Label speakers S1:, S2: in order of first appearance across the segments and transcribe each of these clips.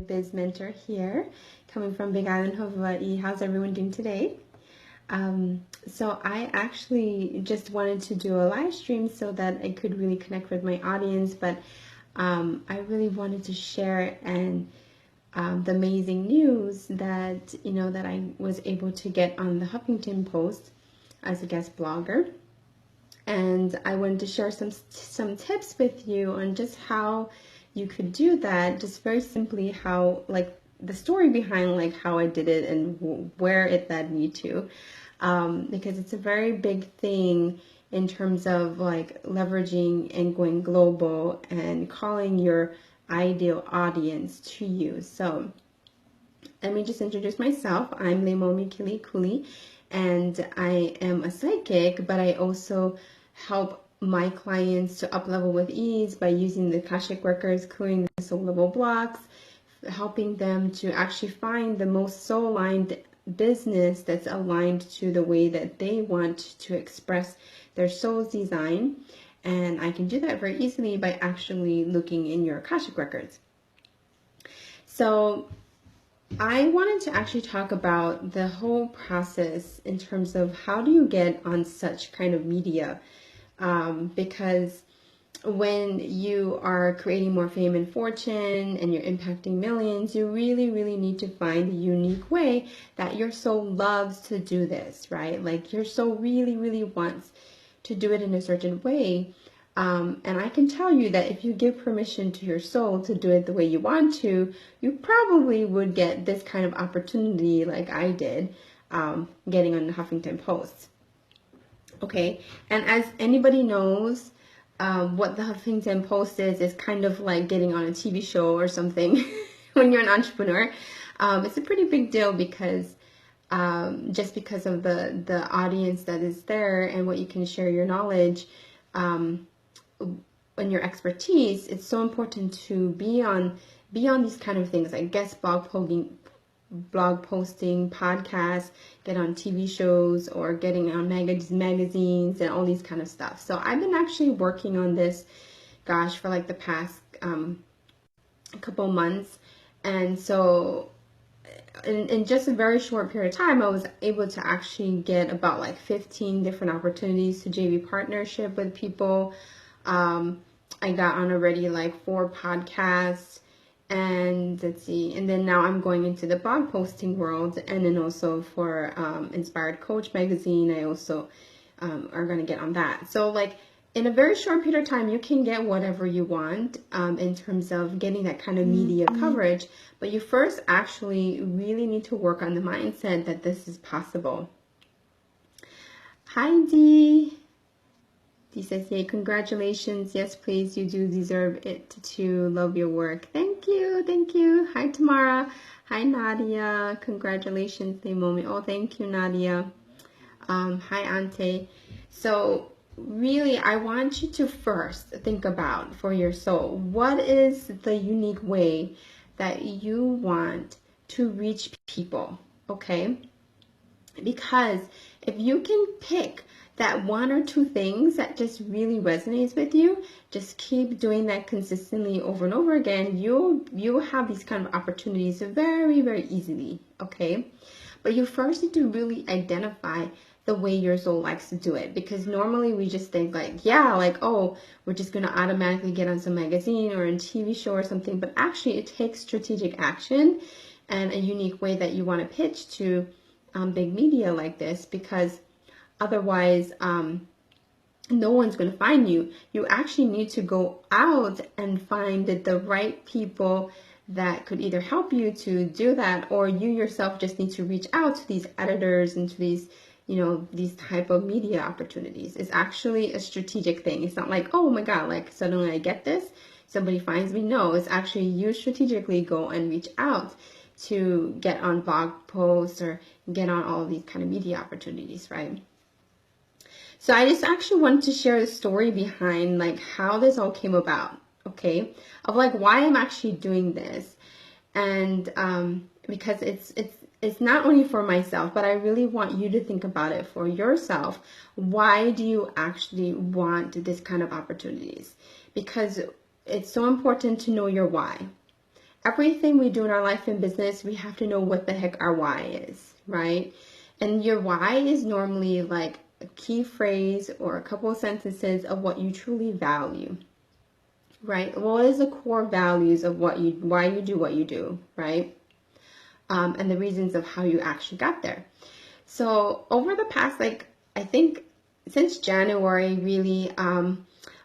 S1: Biz Mentor here, coming from Big Island, Hawaii. How's everyone doing today? So I actually just wanted to do a live stream so that I could really connect with my audience, but I really wanted to share the amazing news that that I was able to get on the Huffington Post as a guest blogger. And I wanted to share some tips with you on just how you could do that, just very simply how, like, the story behind like how I did it and where it led me to, because it's a very big thing in terms of like leveraging and going global and calling your ideal audience to you. So let me just introduce myself. I'm Leimomi Keliikuli, and I am a psychic, but I also help my clients to up level with ease by using the Akashic records, clearing the soul level blocks, helping them to actually find the most soul aligned business that's aligned to the way that they want to express their soul's design. And I can do that very easily by actually looking in your Akashic records. So I wanted to actually talk about the whole process in terms of how do you get on such kind of media, because when you are creating more fame and fortune and you're impacting millions, you really, really need to find the unique way that your soul loves to do this, right? Like your soul really, really wants to do it in a certain way. And I can tell you that if you give permission to your soul to do it the way you want to, you probably would get this kind of opportunity like I did, getting on the Huffington Post. Okay, and as anybody knows, what the Huffington Post is kind of like getting on a TV show or something when you're an entrepreneur. It's a pretty big deal because just because of the audience that is there and what you can share your knowledge and your expertise. It's so important to be on these kind of things like guest blog posting, podcasts, get on TV shows, or getting on magazines and all these kind of stuff. So I've been actually working on this, gosh, for like the past couple months. And so in just a very short period of time, I was able to actually get about like 15 different opportunities to JV partnership with people. I got on already like 4 podcasts. And let's see, and then now I'm going into the blog posting world, and then also for Inspired Coach magazine, I also are going to get on that. So like in a very short period of time, you can get whatever you want in terms of getting that kind of media coverage. But you first actually really need to work on the mindset that this is possible. Hi, Dee. He says, yay, congratulations. Yes, please, you do deserve it to love your work. Thank you, thank you. Hi, Tamara. Hi, Nadia. Congratulations, Leimomi. Oh, thank you, Nadia. Hi, Ante. So really, I want you to first think about for your soul, what is the unique way that you want to reach people, okay? Because if you can pick that 1 or 2 things that just really resonates with you, just keep doing that consistently over and over again, you'll have these kind of opportunities very, very easily, okay? But you first need to really identify the way your soul likes to do it, because normally we just think like, yeah, like, oh, we're just going to automatically get on some magazine or a TV show or something, but actually it takes strategic action and a unique way that you want to pitch to big media like this, because otherwise, no one's going to find you. You actually need to go out and find the right people that could either help you to do that, or you yourself just need to reach out to these editors and to these, these type of media opportunities. It's actually a strategic thing. It's not like, oh my God, like suddenly I get this, somebody finds me. No, it's actually you strategically go and reach out to get on blog posts or get on all of these kind of media opportunities, right? So I just actually wanted to share the story behind like how this all came about, okay? Of like why I'm actually doing this. And because it's not only for myself, but I really want you to think about it for yourself. Why do you actually want this kind of opportunities? Because it's so important to know your why. everything we do in our life and business, we have to know what the heck our why is, right? And your why is normally like a key phrase or a couple of sentences of what you truly value, right? What is the core values of why you do what you do, right? And the reasons of how you actually got there. So over the past, like, I think since January, really,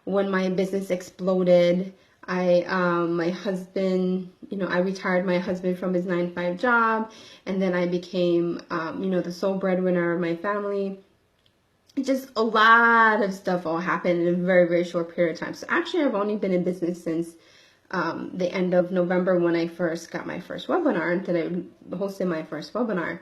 S1: when my business exploded, my husband, I retired my husband from his 9-to-5 job, and then I became, the sole breadwinner of my family. Just a lot of stuff all happened in a very, very short period of time. So actually, I've only been in business since the end of November, when I first got my first webinar, that I hosted my first webinar.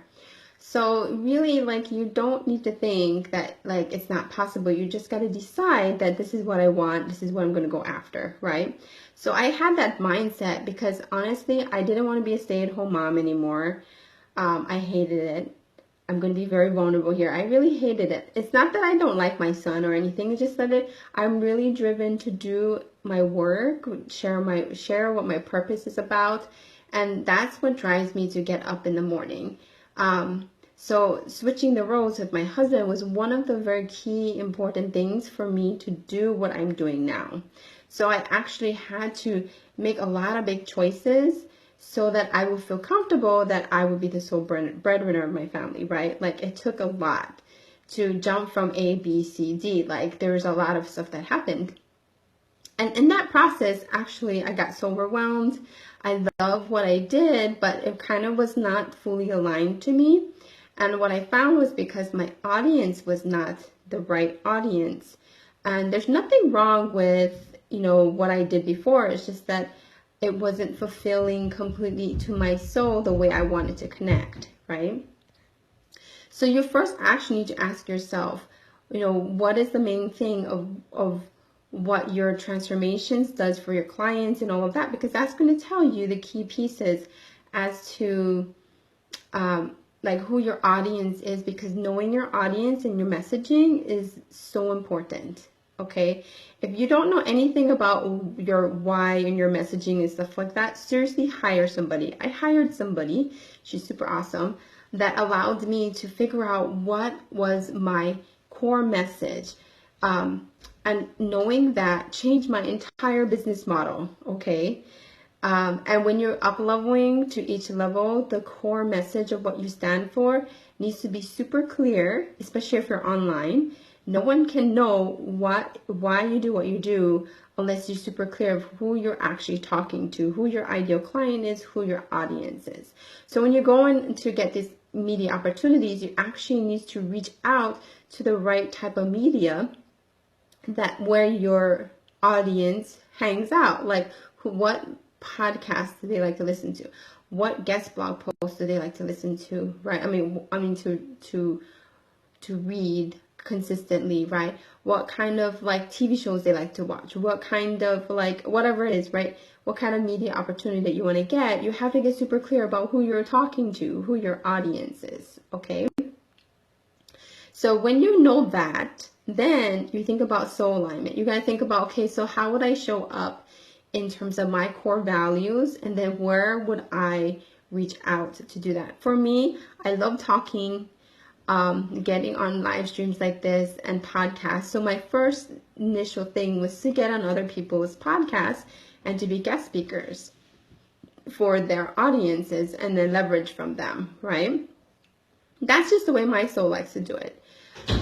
S1: So really, like, you don't need to think that, like, it's not possible. You just got to decide that this is what I want. This is what I'm going to go after, right? So I had that mindset because honestly, I didn't want to be a stay-at-home mom anymore. I hated it. I'm going to be very vulnerable here. I really hated it. It's not that I don't like my son or anything. It's just that I'm really driven to do my work, share what my purpose is about. And that's what drives me to get up in the morning. So switching the roles with my husband was one of the very key important things for me to do what I'm doing now. So I actually had to make a lot of big choices so that I would feel comfortable that I would be the sole breadwinner of my family, right? Like, it took a lot to jump from A, B, C, D. Like, there's a lot of stuff that happened. And in that process, actually, I got so overwhelmed. I love what I did, but it kind of was not fully aligned to me. And what I found was because my audience was not the right audience. And there's nothing wrong with, what I did before. It's just that it wasn't fulfilling completely to my soul the way I wanted to connect, right? So you first actually need to ask yourself, what is the main thing of what your transformations does for your clients and all of that, because that's going to tell you the key pieces as to like who your audience is, because knowing your audience and your messaging is so important. Okay, if you don't know anything about your why and your messaging and stuff like that, seriously hire somebody. I hired somebody, she's super awesome, that allowed me to figure out what was my core message. And knowing that changed my entire business model, okay? And when you're up-leveling to each level, the core message of what you stand for needs to be super clear, especially if you're online. No one can know why you do what you do unless you're super clear of who you're actually talking to, who your ideal client is, who your audience is. So when you're going to get these media opportunities, you actually need to reach out to the right type of media that where your audience hangs out. Like, what podcasts do they like to listen to? What guest blog posts do they like to listen to? Right? I mean to read consistently, right? What kind of like TV shows they like to watch? What kind of like whatever it is, right? What kind of media opportunity that you want to get? You have to get super clear about who you're talking to, who your audience is, okay? So when you know that, then you think about soul alignment. You got to think about, okay, so how would I show up in terms of my core values? And then where would I reach out to do that? For me, I love talking, getting on live streams like this and podcasts. So my first initial thing was to get on other people's podcasts and to be guest speakers for their audiences and then leverage from them, right? That's just the way my soul likes to do it.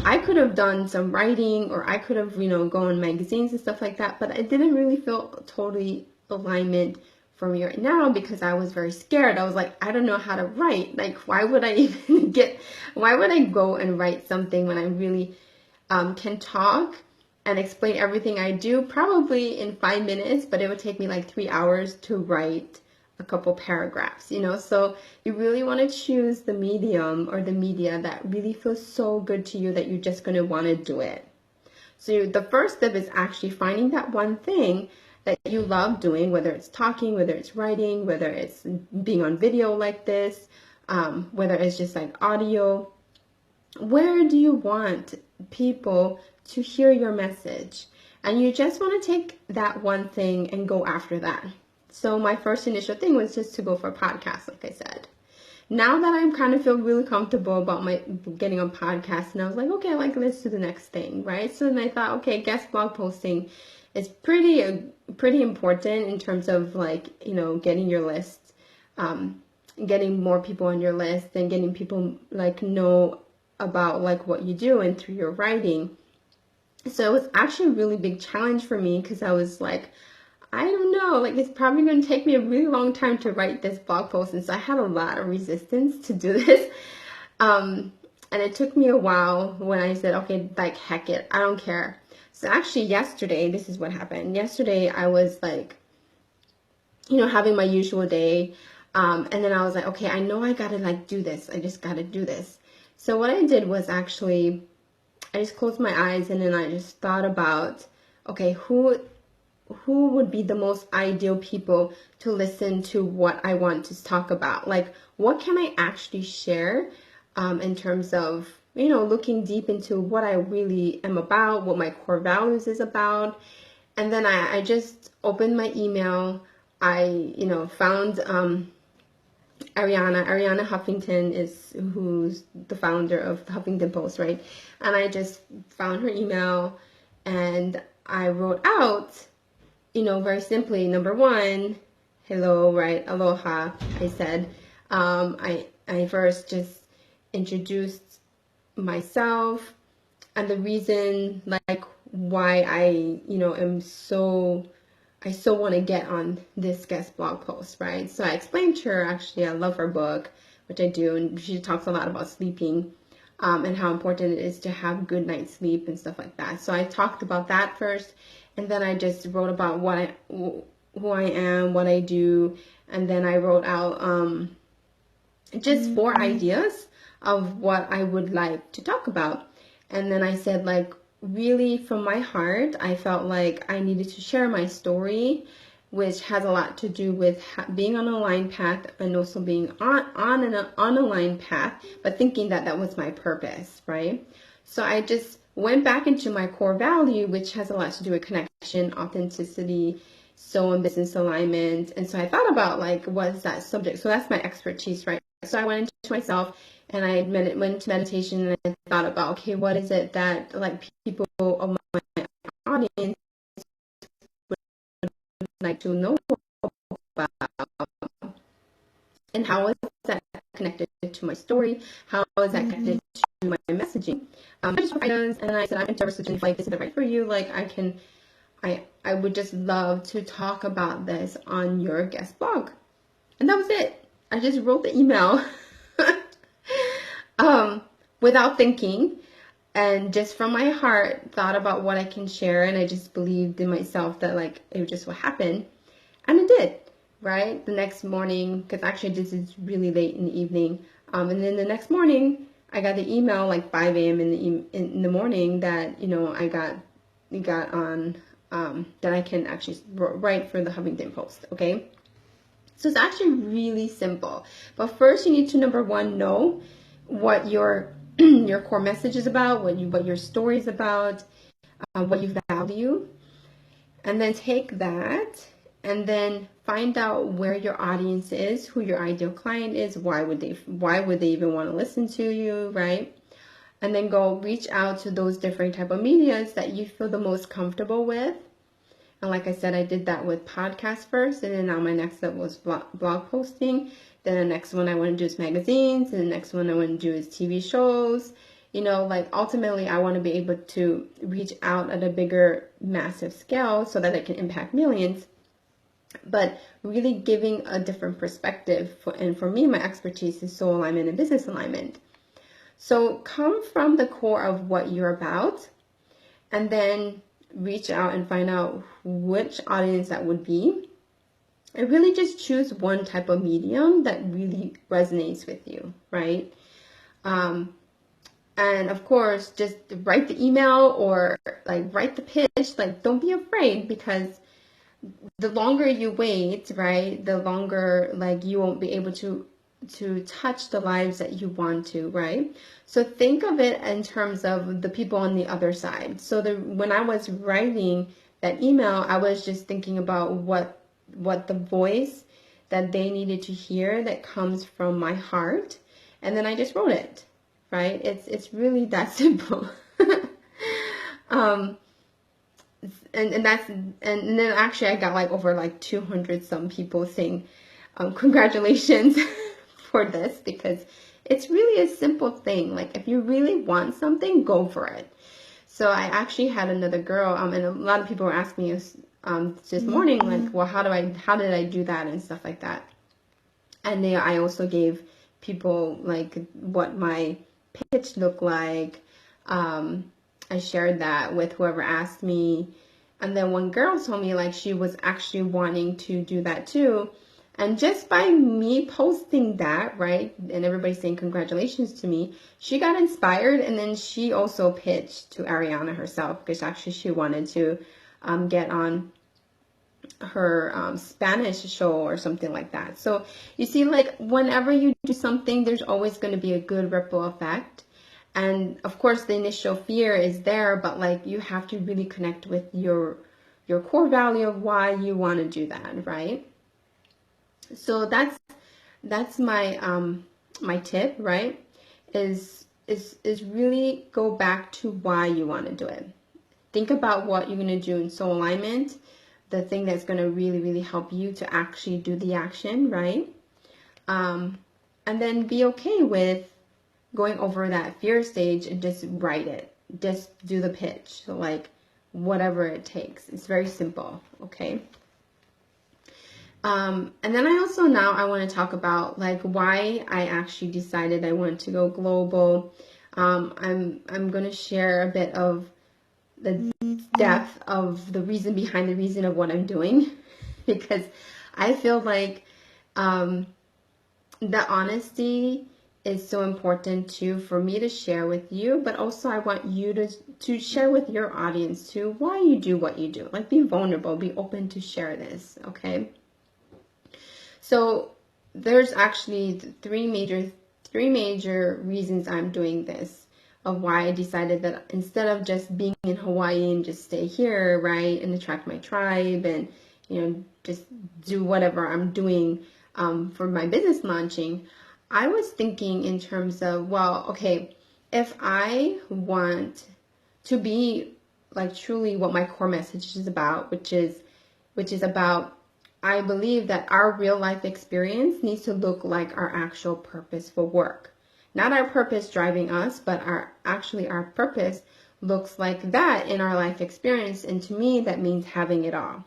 S1: I could have done some writing, or I could have, gone in magazines and stuff like that, but I didn't really feel totally alignment for me right now because I was very scared. I was like, I don't know how to write. Like, why would I go and write something when I really can talk and explain everything I do probably in 5 minutes, but it would take me like 3 hours to write a couple paragraphs, so you really want to choose the medium or the media that really feels so good to you that you're just going to want to do it. So the first step is actually finding that one thing that you love doing, whether it's talking, whether it's writing, whether it's being on video like this, whether it's just like audio. Where do you want people to hear your message? And you just want to take that one thing and go after that. So my first initial thing was just to go for a podcast, like I said. Now that I'm kind of feel really comfortable about my getting on podcasts, and I was like, okay, like let's do the next thing, right? So then I thought, okay, guest blog posting is pretty important in terms of like, you know, getting your list, getting more people on your list, and getting people like know about like what you do and through your writing. So it was actually a really big challenge for me because I was like, I don't know, like it's probably going to take me a really long time to write this blog post. And so I had a lot of resistance to do this. And it took me a while when I said, okay, like heck it, I don't care. So actually yesterday, this is what happened. Yesterday I was like, you know, having my usual day. And then I was like, okay, I know I got to like do this. I just got to do this. So what I did was actually, I just closed my eyes and then I just thought about, okay, who would be the most ideal people to listen to what I want to talk about? Like, what can I actually share in terms of, you know, looking deep into what I really am about, what my core values is about. And then I just opened my email. I, you know, found Ariana Huffington is who's the founder of the Huffington Post, right? And I just found her email and I wrote out, you know, very simply, number one, hello, right? Aloha, I said. I first just introduced myself and the reason, like, why I, you know, I so want to get on this guest blog post, right? So I explained to her, actually, I love her book, which I do, and she talks a lot about sleeping and how important it is to have good night's sleep and stuff like that. So I talked about that first, and then I just wrote about who I am, what I do, and then I wrote out just 4 ideas of what I would like to talk about. And then I said, like, really from my heart, I felt like I needed to share my story, which has a lot to do with being on a aligned path and also being on an unaligned path, but thinking that that was my purpose, right? So I just went back into my core value, which has a lot to do with connection, authenticity, soul and business alignment. And so I thought about, like, what is that subject? So that's my expertise, right? So I went into myself and I went into meditation and I thought about, okay, what is it that like people of my audience would like to know about, and how is that connected to my story? How is that connected to my messaging? And I said, I'm interested in, like, this is right for you. Like, I would just love to talk about this on your guest blog. And that was it. I just wrote the email without thinking, and just from my heart thought about what I can share, and I just believed in myself that like it just would happen, and it did, right? The next morning, because actually this is really late in the evening, and then the next morning I got the email like 5 a.m. in the morning that, you know, I got on that I can actually write for the Huffington Post. Okay. So it's actually really simple. But first you need to, number one, know what your your core message is about, what your story is about, what you value. And then take that and then find out where your audience is, who your ideal client is, why would they even want to listen to you, right? And then go reach out to those different type of medias that you feel the most comfortable with. And like I said, I did that with podcast first, and then now my next step was blog posting. Then the next one I want to do is magazines, and the next one I want to do is TV shows. You know, like ultimately I want to be able to reach out at a bigger, massive scale so that it can impact millions. But really giving a different perspective. And for me, my expertise is soul alignment and business alignment. So come from the core of what you're about, and then reach out and find out which audience that would be, and really just choose one type of medium that really resonates with you, right? And of course, just write the email or like write the pitch. Like, don't be afraid, because the longer you wait, right, the longer like you won't be able to touch the lives that you want to, right? So think of it in terms of the people on the other side. So when I was writing that email, I was just thinking about what the voice that they needed to hear that comes from my heart, and then I just wrote it, right? It's really that simple. um, and then actually I got like over like 200 some people saying congratulations for this, because it's really a simple thing. Like, if you really want something, go for it. So I actually had another girl, and a lot of people were asking me this morning, like, well, how did I do that and stuff like that. And I also gave people like what my pitch looked like. I shared that with whoever asked me. And then one girl told me like she was actually wanting to do that too. And just by me posting that, right, and everybody saying congratulations to me, she got inspired, and then she also pitched to Ariana herself, because actually she wanted to get on her Spanish show or something like that. So you see, like, whenever you do something, there's always going to be a good ripple effect. And of course, the initial fear is there, but like, you have to really connect with your core value of why you want to do that, right? So that's my my tip, right? Is really go back to why you want to do it. Think about what you're going to do in soul alignment, the thing that's going to really, really help you to actually do the action, right? And then be okay with going over that fear stage and just write it. Just do the pitch. So like, whatever it takes. It's very simple, okay? And then I also now I want to talk about like why I actually decided I wanted to go global. I'm going to share a bit of the depth of the reason behind the reason of what I'm doing, because I feel like the honesty is so important too for me to share with you, but also I want you to share with your audience too why you do what you do. Like, be vulnerable, be open to share this, okay? So there's actually three major reasons I'm doing this, of why I decided that instead of just being in Hawaii and just stay here, right, and attract my tribe and, you know, just do whatever I'm doing for my business launching, I was thinking in terms of, well, okay, if I want to be like truly what my core message is about, which is about, I believe that our real life experience needs to look like our actual purposeful work. Not our purpose driving us, but our purpose looks like that in our life experience. And to me, that means having it all.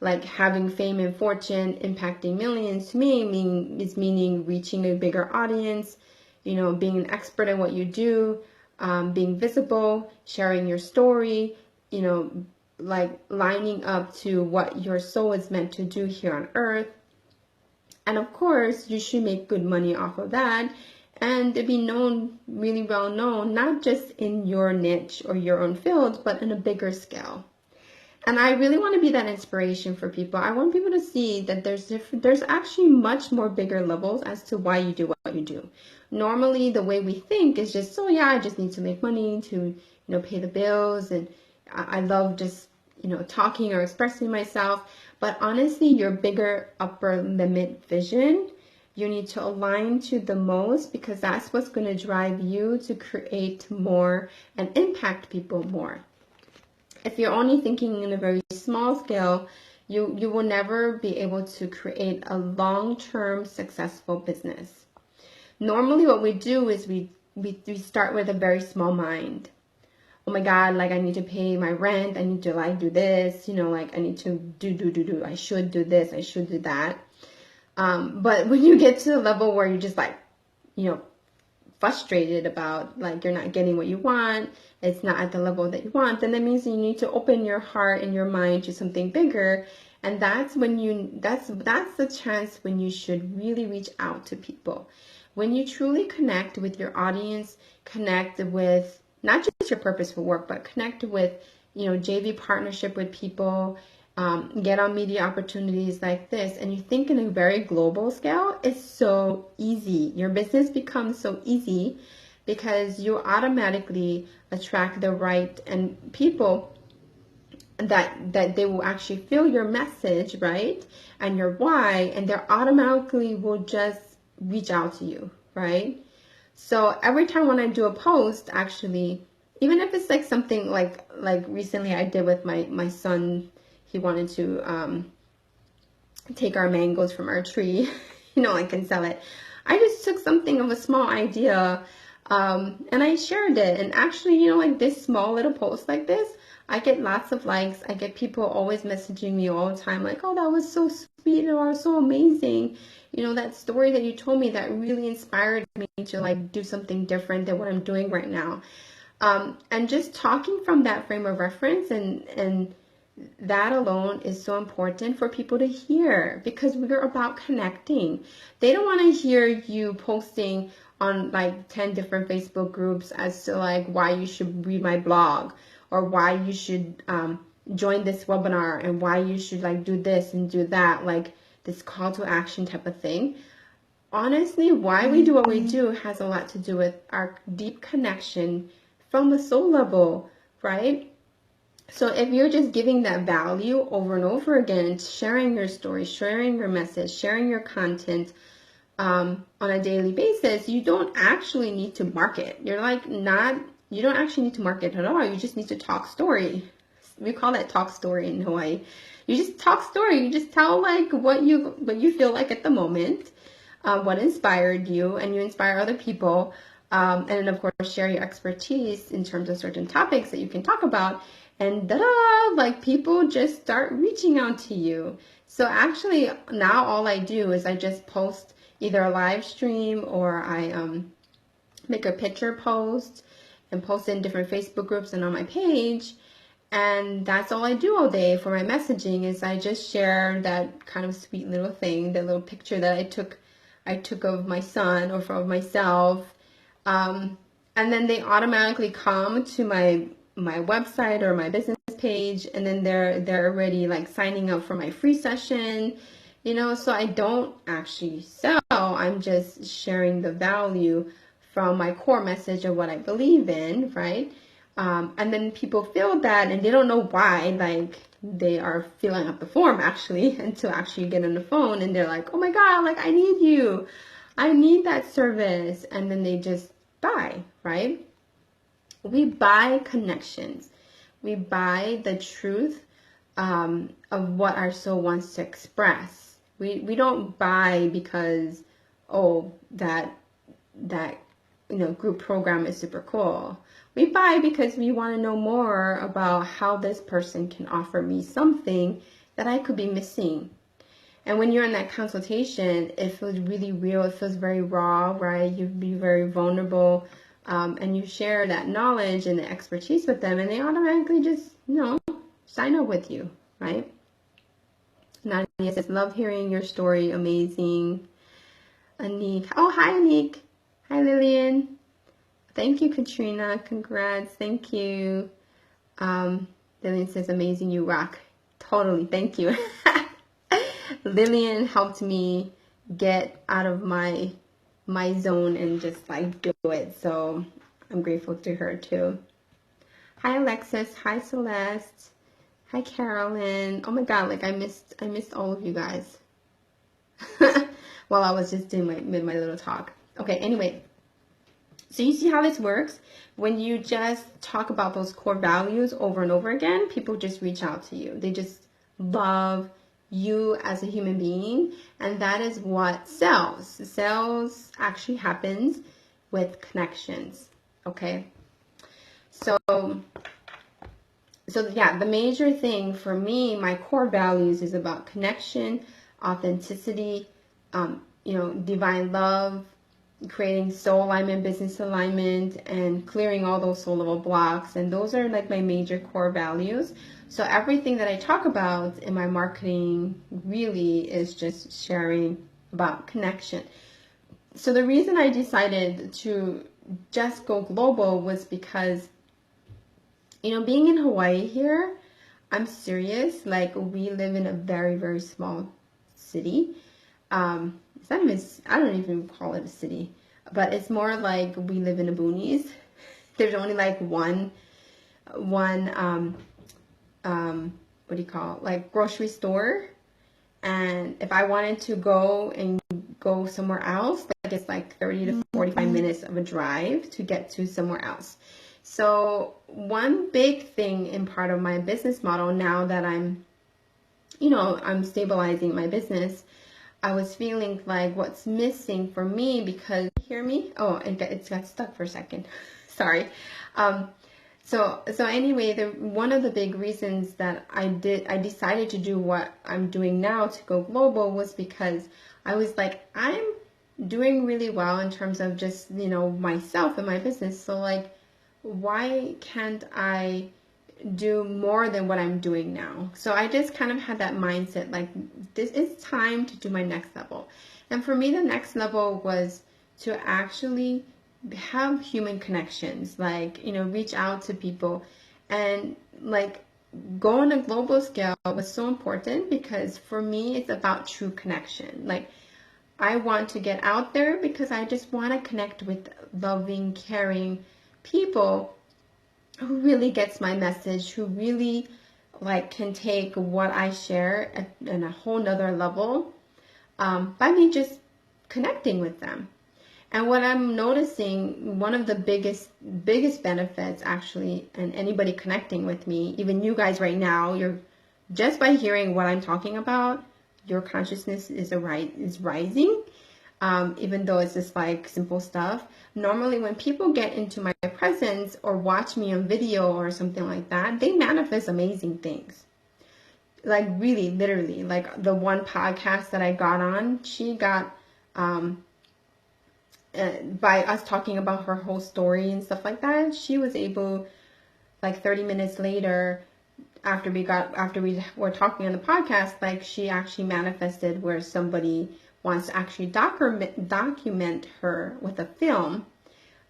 S1: Like having fame and fortune, impacting millions, to me meaning reaching a bigger audience, you know, being an expert in what you do, being visible, sharing your story, you know, like lining up to what your soul is meant to do here on earth. And of course, you should make good money off of that, and to be known, really well known, not just in your niche or your own field, but in a bigger scale. And I really want to be that inspiration for people. I want people to see that there's actually much more bigger levels as to why you do what you do. Normally, the way we think is just, oh yeah, I just need to make money to, you know, pay the bills, and I love just, you know, talking or expressing myself. But honestly, your bigger upper limit vision, you need to align to the most, because that's what's going to drive you to create more and impact people more. If you're only thinking in a very small scale, you will never be able to create a long-term successful business. Normally what we do is we start with a very small mind. Oh my God, like I need to pay my rent, I need to like do this, you know, like I need to do, I should do this, I should do that. But when you get to the level where you're just like, you know, frustrated about like you're not getting what you want, it's not at the level that you want, then that means you need to open your heart and your mind to something bigger. And that's when that's the chance when you should really reach out to people. When you truly connect with your audience, connect with not just your purposeful work, but connect with, you know, JV partnership with people, get on media opportunities like this, and you think in a very global scale, it's so easy. Your business becomes so easy because you automatically attract the right and people that they will actually feel your message, right? And your why, and they automatically will just reach out to you, right? So every time when I do a post, actually, even if it's like something like recently I did with my son, he wanted to take our mangoes from our tree, like and sell it. I just took something of a small idea, and I shared it. And actually, like this small little post like this, I get lots of likes. I get people always messaging me all the time, like, "Oh, that was so sweet or so amazing. That story that you told me, that really inspired me to like do something different than what I'm doing right now." And just talking from that frame of reference, and that alone is so important for people to hear, because we're about connecting. They don't want to hear you posting on like 10 different Facebook groups as to like why you should read my blog, or why you should join this webinar, and why you should like do this and do that, like this call to action type of thing. Honestly, why we do what we do has a lot to do with our deep connection from the soul level, right? So if you're just giving that value over and over again, sharing your story, sharing your message, sharing your content on a daily basis, you don't actually need to market. You don't actually need to market at all. You just need to talk story. We call that talk story in Hawaii. You just talk story. You just tell like what you feel like at the moment, what inspired you, and you inspire other people. And then of course share your expertise in terms of certain topics that you can talk about. And like people just start reaching out to you. So actually now all I do is I just post either a live stream, or I make a picture post and post it in different Facebook groups and on my page. And that's all I do all day for my messaging, is I just share that kind of sweet little thing, the little picture that I took of my son or of myself. And then they automatically come to my website or my business page, and then they're already like signing up for my free session, so I don't actually sell. I'm just sharing the value from my core message of what I believe in, right? And then people feel that, and they don't know why, like they are filling out the form actually until actually get on the phone, and they're like, "Oh my God, like I need you. I need that service." And then they just buy, right? We buy connections. We buy the truth of what our soul wants to express. We don't buy because, oh, that group program is super cool. We buy because we want to know more about how this person can offer me something that I could be missing. And when you're in that consultation, it feels really real. It feels very raw, right? You'd be very vulnerable. And you share that knowledge and the expertise with them, and they automatically just, sign up with you, right? Nadia says, love hearing your story. Amazing. Anik. Oh, hi, Anik. Hi, Lillian. Thank you, Katrina. Congrats. Thank you. Lillian says, amazing. You rock. Totally. Thank you. Lillian helped me get out of my zone and just like do it. So I'm grateful to her too. Hi, Alexis. Hi, Celeste. Hi, Carolyn. Oh my God, like I missed all of you guys while I was just doing my little talk. Okay, anyway, so you see how this works? When you just talk about those core values over and over again, people just reach out to you. They just love you as a human being, and that is what sells. Sales actually happens with connections. Okay, so yeah, the major thing for me, my core values is about connection, authenticity, divine love, creating soul alignment, business alignment, and clearing all those soul level blocks. And those are like my major core values. So everything that I talk about in my marketing really is just sharing about connection. So the reason I decided to just go global was because, being in Hawaii here, I'm serious. Like, we live in a very, very small city. I don't even call it a city, but it's more like we live in the boonies. There's only like one what do you call it? Like grocery store. And if I wanted to go somewhere else, like it's like 30 to 45 minutes of a drive to get to somewhere else. So one big thing in part of my business model now that I'm stabilizing my business, I was feeling like what's missing for me because, hear me? Oh, it got stuck for a second. Sorry. So anyway, one of the big reasons that I decided to do what I'm doing now to go global was because I was like, I'm doing really well in terms of just, myself and my business. So like, why can't I do more than what I'm doing now? So I just kind of had that mindset, like, this is time to do my next level. And for me, the next level was to actually have human connections, like, reach out to people and like go on a global scale was so important because for me, it's about true connection. Like, I want to get out there because I just want to connect with loving, caring people who really gets my message, who really like can take what I share at a whole nother level by me just connecting with them. And what I'm noticing, one of the biggest benefits actually, and anybody connecting with me, even you guys right now, you're just by hearing what I'm talking about, your consciousness is rising. Even though it's just like simple stuff. Normally when people get into my presence or watch me on video or something like that, they manifest amazing things. Like really, literally, like the one podcast that I got on, she got, by us talking about her whole story and stuff like that, she was able, like 30 minutes later, after we were talking on the podcast, like she actually manifested where somebody wants to actually document her with a film.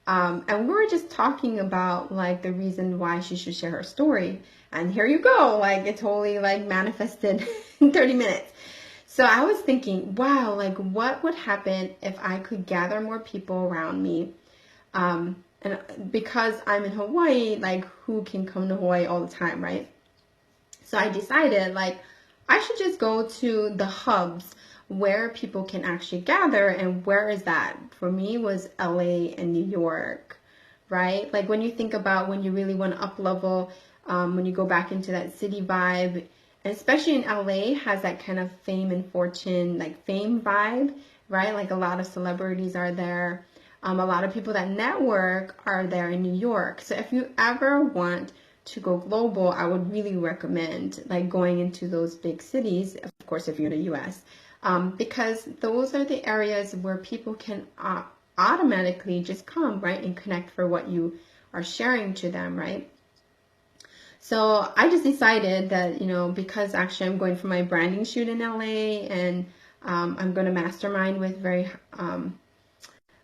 S1: And we were just talking about like the reason why she should share her story. And here you go, like it totally like manifested in 30 minutes. So I was thinking, wow, like what would happen if I could gather more people around me? And because I'm in Hawaii, like who can come to Hawaii all the time, right? So I decided like I should just go to the hubs where people can actually gather. And where is that? For me was LA and New York, right? Like when you think about when you really want to up level, when you go back into that city vibe, and especially in LA has that kind of fame and fortune, like fame vibe, right? Like a lot of celebrities are there. A lot of people that network are there in New York. So if you ever want to go global, I would really recommend like going into those big cities, of course, if you're in the US, because those are the areas where people can automatically just come, right, and connect for what you are sharing to them, right? So I just decided that, because actually I'm going for my branding shoot in LA and I'm going to mastermind with very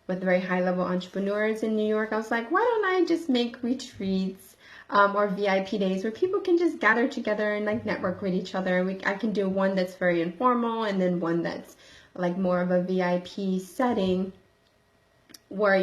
S1: high level entrepreneurs in New York, I was like, why don't I just make retreats or VIP days where people can just gather together and like network with each other. I can do one that's very informal and then one that's like more of a VIP setting where,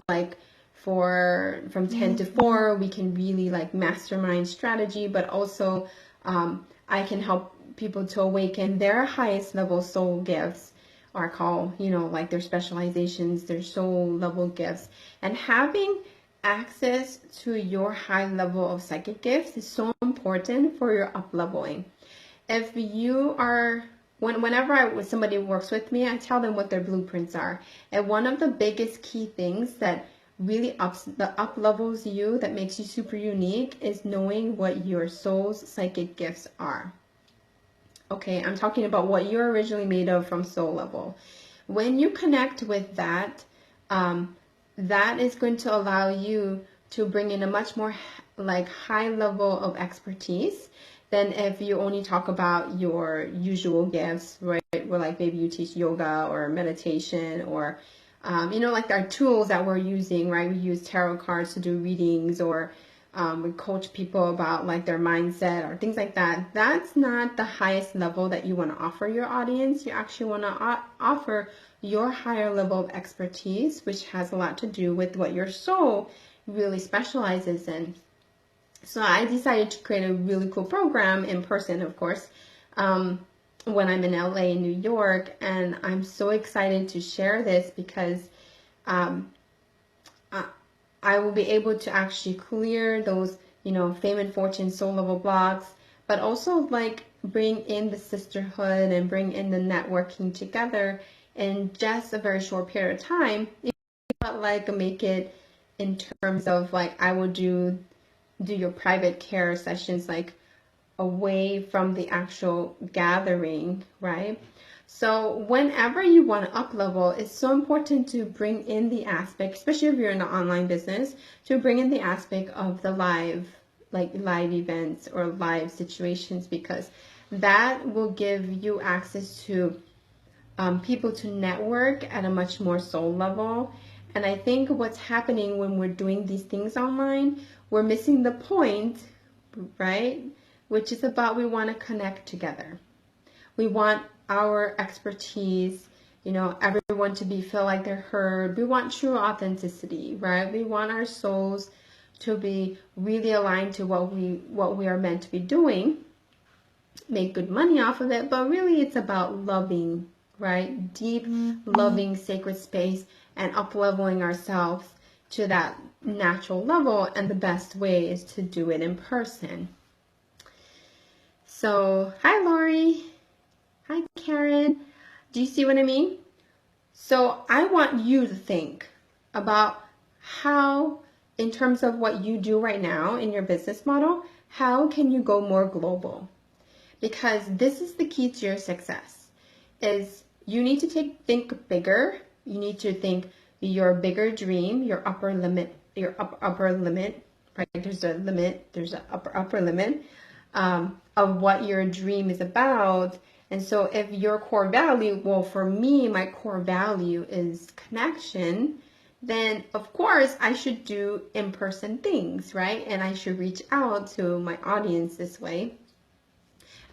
S1: like from 10 to 4, we can really like mastermind strategy, but also I can help people to awaken their highest level soul gifts, or call, like their specializations, their soul level gifts. And having access to your high level of psychic gifts is so important for your up leveling. If you are, whenever somebody works with me, I tell them what their blueprints are. And one of the biggest key things that really up levels you, that makes you super unique, is knowing what your soul's psychic gifts are. Okay, I'm talking about what you're originally made of from soul level. When you connect with that, that is going to allow you to bring in a much more like high level of expertise than if you only talk about your usual gifts, right? Where like maybe you teach yoga or meditation or like our tools that we're using, right? We use tarot cards to do readings, or we coach people about like their mindset or things like that. That's not the highest level that you want to offer your audience. You actually want to offer your higher level of expertise, which has a lot to do with what your soul really specializes in. So I decided to create a really cool program in person, of course, when I'm in LA and New York. And I'm so excited to share this because um, I will be able to actually clear those, fame and fortune soul level blocks, but also like bring in the sisterhood and bring in the networking together in just a very short period of time. It's not like make it in terms of like I will do your private care sessions like away from the actual gathering, right? So whenever you want to up level, it's so important to bring in the aspect, especially if you're in an online business, to bring in the aspect of the live, like live events or live situations, because that will give you access to people to network at a much more soul level. And I think what's happening when we're doing these things online, we're missing the point, right? Which is about we want to connect together. We want our expertise, everyone to feel like they're heard. We want true authenticity, right? We want our souls to be really aligned to what we are meant to be doing, make good money off of it, but really it's about loving, right? Deep, loving, sacred space and up-leveling ourselves to that natural level, and the best way is to do it in person. So, hi Lori. Hi Karen. Do you see what I mean? So I want you to think about how, in terms of what you do right now in your business model, how can you go more global? Because this is the key to your success, is you need to think bigger. You need to think your bigger dream, your upper limit, right? There's a limit, there's an upper limit of what your dream is about. And so if your core value, well, for me, my core value is connection, then of course I should do in-person things, right? And I should reach out to my audience this way.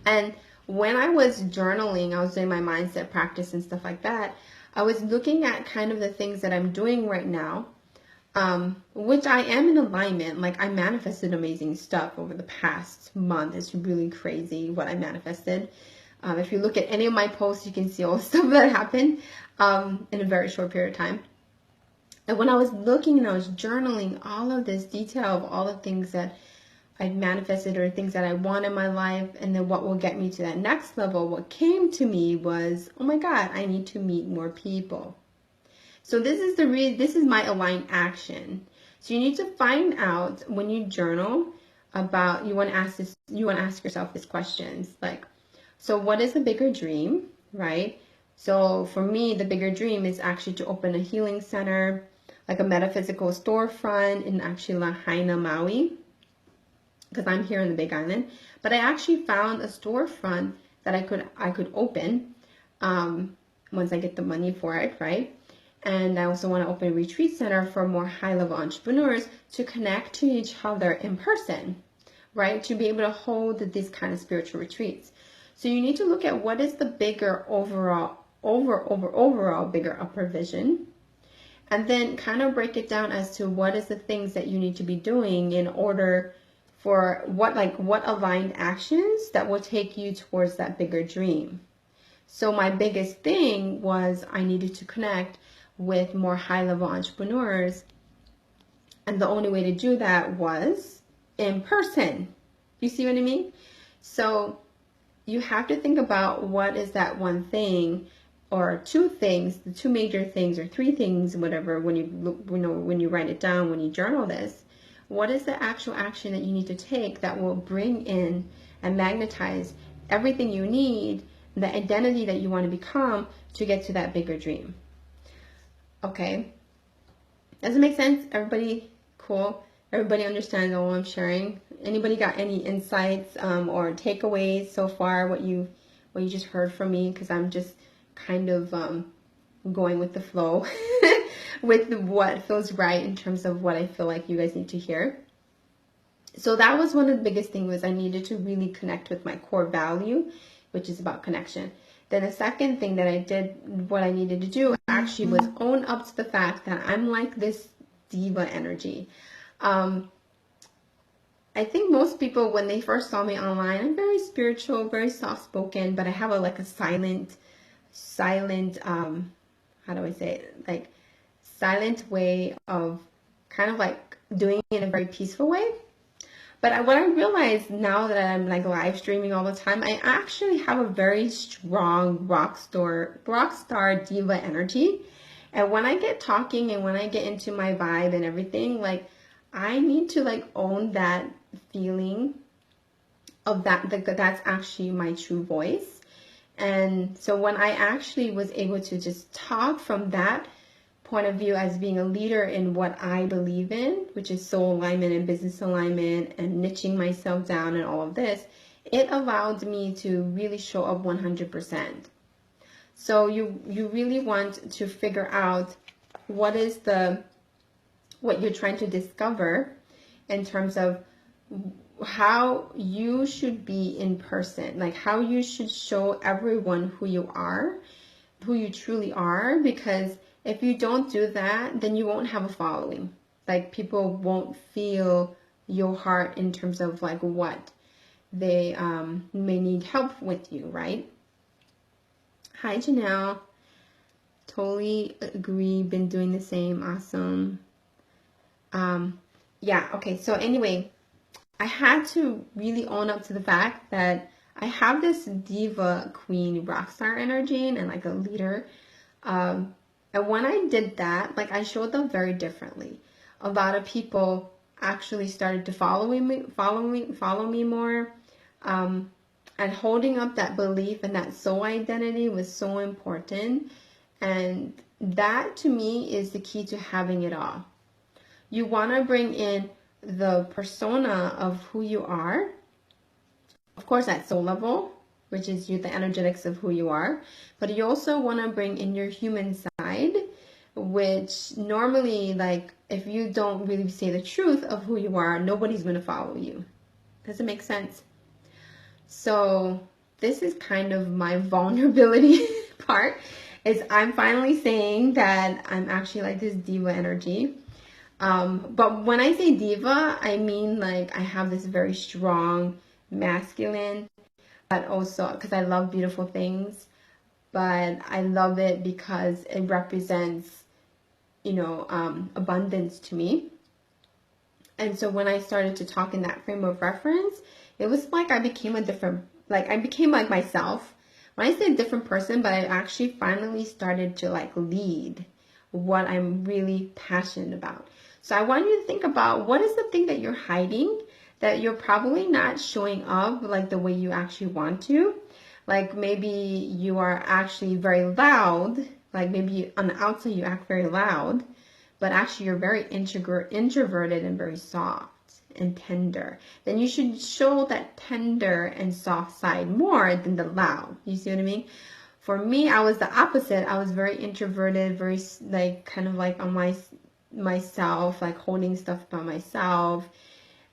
S1: And when I was journaling, I was doing my mindset practice and stuff like that, I was looking at kind of the things that I'm doing right now, which I am in alignment. Like I manifested amazing stuff over the past month. It's really crazy what I manifested. If you look at any of my posts, you can see all the stuff that happened in a very short period of time. And when I was looking and I was journaling all of this detail of all the things that I manifested or things that I want in my life, and then what will get me to that next level, what came to me was, oh my God, I need to meet more people. So this is my aligned action. So you need to find out when you journal about, you want to ask yourself these questions like, so what is the bigger dream, right? So for me, the bigger dream is actually to open a healing center, like a metaphysical storefront in actually Lahaina, Maui, because I'm here in the Big Island. But I actually found a storefront that I could open once I get the money for it, right? And I also want to open a retreat center for more high-level entrepreneurs to connect to each other in person, right? To be able to hold these kind of spiritual retreats. So you need to look at what is the bigger overall bigger upper vision, and then kind of break it down as to what is the things that you need to be doing in order for what aligned actions that will take you towards that bigger dream. So my biggest thing was I needed to connect with more high-level entrepreneurs, and the only way to do that was in person. You see what I mean? So you have to think about what is that one thing or two things, the two major things or three things, whatever, when you write it down, when you journal this, what is the actual action that you need to take that will bring in and magnetize everything you need, the identity that you want to become to get to that bigger dream. Okay. Does it make sense? Everybody cool? Everybody understands all I'm sharing? Anybody got any insights or takeaways so far, what you just heard from me? Because I'm just kind of going with the flow with what feels right in terms of what I feel like you guys need to hear. So that was one of the biggest things, was I needed to really connect with my core value, which is about connection. Then the second thing that I did, what I needed to do actually was own up to the fact that I'm like this diva energy. I think most people, when they first saw me online, I'm very spiritual, very soft spoken, but I have like a silent, how do I say it? Like silent way of kind of like doing it in a very peaceful way. But what I realized now that I'm like live streaming all the time, I actually have a very strong rock star diva energy. And when I get talking and when I get into my vibe and everything, like I need to like own that feeling of that's actually my true voice. And so when I actually was able to just talk from that point of view as being a leader in what I believe in, which is soul alignment and business alignment and niching myself down and all of this, it allowed me to really show up 100%. So you really want to figure out what you're trying to discover in terms of how you should be in person, like how you should show everyone who you are, who you truly are, because if you don't do that, then you won't have a following. Like people won't feel your heart in terms of like what they may need help with you, right? Hi, Janelle. Totally agree. Been doing the same. Awesome. Yeah, okay. So anyway, I had to really own up to the fact that I have this diva queen rock star energy and like a leader. And when I did that, like I showed them very differently. A lot of people actually started to follow me more. And holding up that belief and that soul identity was so important. And that to me is the key to having it all. You want to bring in the persona of who you are, of course at soul level, which is the energetics of who you are, but you also want to bring in your human side, which normally, like, if you don't really say the truth of who you are, nobody's going to follow you. Does it make sense? So this is kind of my vulnerability part, is I'm finally saying that I'm actually like this diva energy. But when I say diva, I mean like I have this very strong masculine, but also because I love beautiful things, but I love it because it represents, abundance to me. And so when I started to talk in that frame of reference, it was like I became like myself. When I say a different person, but I actually finally started to like lead what I'm really passionate about. So I want you to think about what is the thing that you're hiding, that you're probably not showing up like the way you actually want to. Like maybe you are actually very loud, like maybe on the outside you act very loud, but actually you're very introverted and very soft and tender. Then you should show that tender and soft side more than the loud. You see what I mean? For me, I was the opposite. I was very introverted, very like kind of like on myself, like holding stuff by myself.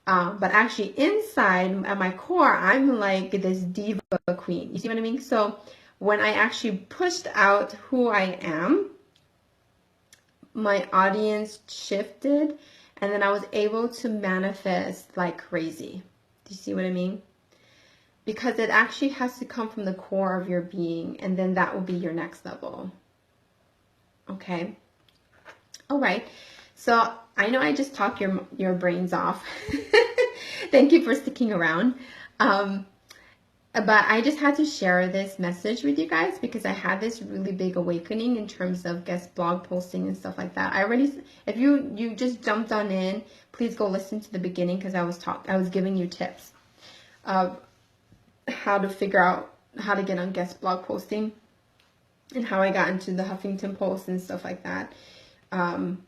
S1: But actually inside at my core, I'm like this diva queen. You see what I mean? So when I actually pushed out who I am, my audience shifted, and then I was able to manifest like crazy. Do you see what I mean? Because it actually has to come from the core of your being, and then that will be your next level. Okay? All right. So I know I just talked your brains off. Thank you for sticking around. But I just had to share this message with you guys because I had this really big awakening in terms of guest blog posting and stuff like that. If you just jumped on in, please go listen to the beginning because I was giving you tips of how to figure out how to get on guest blog posting and how I got into the Huffington Post and stuff like that. And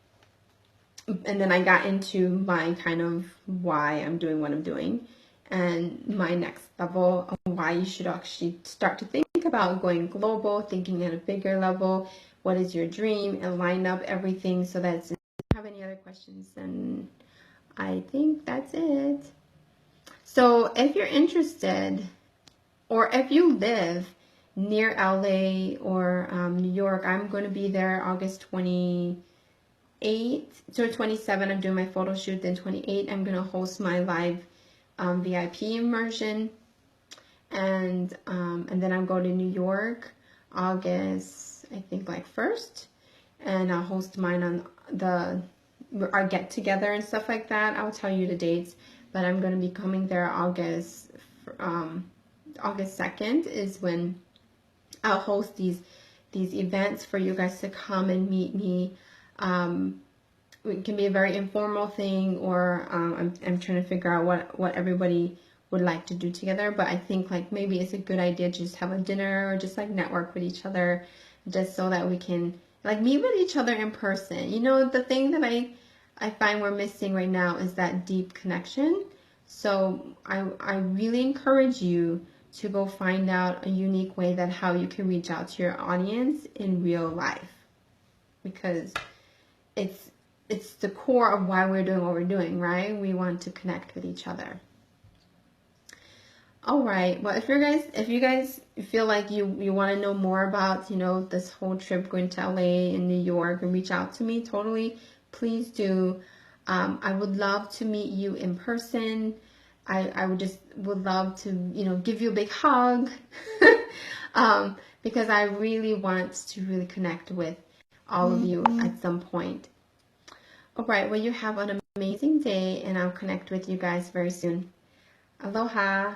S1: then I got into my kind of why I'm doing what I'm doing and my next level of why you should actually start to think about going global, thinking at a bigger level. What is your dream? And line up everything so that if you have any other questions, then I think that's it. So if you're interested, or if you live near LA or New York, I'm going to be there August 28th to 27. I'm doing my photo shoot. Then 28, I'm going to host my live VIP immersion, and then I'm going to New York August, I think, like 1st, and I'll host mine on our get together and stuff like that. I'll tell you the dates, but I'm going to be coming there August 2nd is when I'll host these events for you guys to come and meet me. It can be a very informal thing, or I'm trying to figure out what everybody would like to do together. But I think like maybe it's a good idea to just have a dinner or just like network with each other, just so that we can like meet with each other in person. You know, the thing that I find we're missing right now is that deep connection. So I really encourage you to go find out a unique way that how you can reach out to your audience in real life, because it's the core of why we're doing what we're doing, right? We want to connect with each other. All right. Well, if you guys feel like you want to know more about, you know, this whole trip going to LA and New York, and reach out to me, totally, please do. I would love to meet you in person. I would love to, you know, give you a big hug, because I really want to really connect with all of you at some point. All right. Well, you have an amazing day, and I'll connect with you guys very soon. Aloha.